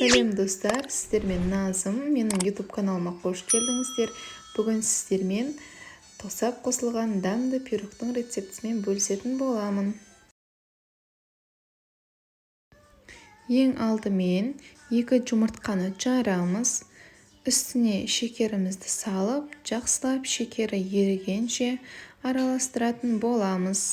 Сәлем достар, сіздермен Назым, менің YouTube каналыма қош келдіңіздер. Бүгін сіздермен тосап қосылған дәмді пирогтың рецептісімен бөлісетін боламын. Ең алдымен 2 жұмыртқаны жарамыз. Үстіне шекерімізді салып, жақсылап шекері ерігенше араластыратын боламыз.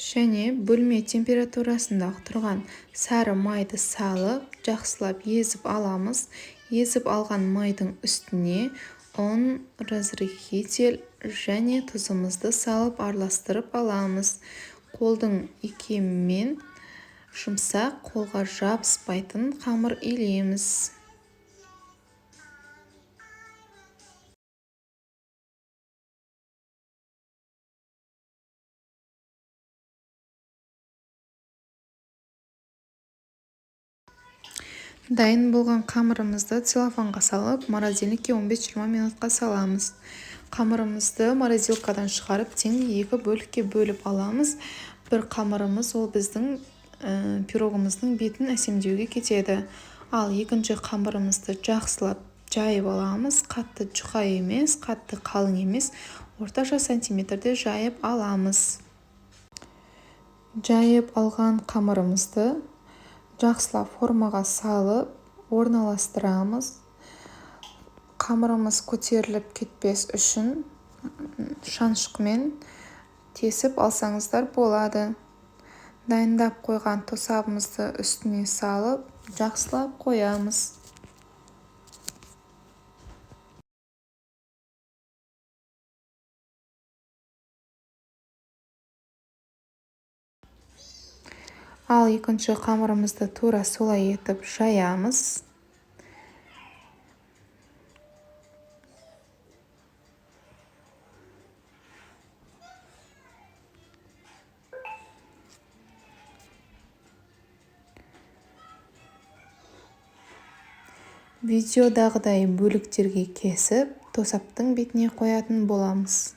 Және бөлме температурасында тұрған сары майды салып, жақсылап езіп аламыз. Езіп алған майдың үстіне ұн, разрыхитель және тұзымызды салып араластырып аламыз. Қолдың икемімен жұмсақ, қолға жабыспайтын қамыр илейміз. Дайын болған қамырымызды целлофанға салып, морозильникке 15-20 минутқа саламыз. Қамырымызды морозилкадан шығарып, тең 2 бөлікке бөліп аламыз. Бір қамырымыз ол біздің пирогымыздың бетін әсемдеуге кетеді. Ал екінші қамырымызды жақсылап жайып аламыз. Қатты жұқа емес, қатты қалың емес, орташа сантиметрде жайып аламыз. Жайып алған қамырымызды жақсылап формаға салып, орналастырамыз. Қамырымыз көтеріліп кетпес үшін шаншқымен тесіп алсаңыздар болады. Дайындап қойған тосабымызды үстіне салып, жақсылап қоямыз. Ал екінші қамырымызды тура солай етіп жаямыз. Видеодағыдай бөліктерге кесіп, тосаптың бетіне қоятын боламыз.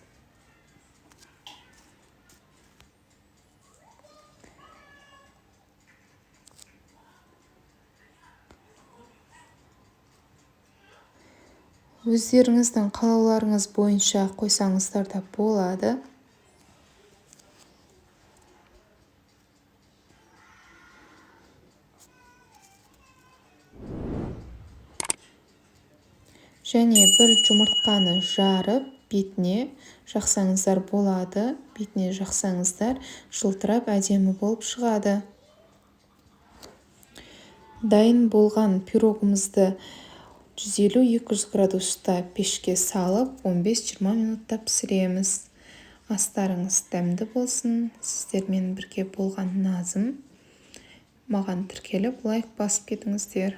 Өздеріңіздің қалауларыңыз бойынша қойсаңыздар да болады. Және бір жұмыртқаны жарып, бетіне жақсаңыздар болады. Бетіне жақсаңыздар, жылтырап әдемі болып шығады. Дайын болған пирогымызды 150-200 градуста пешке салып, 15-20 минутта пісіреміз. Астарыңыз дәмді болсын. Сіздермен бірге болған Назым. Маған тіркеліп, лайк басып кетіңіздер.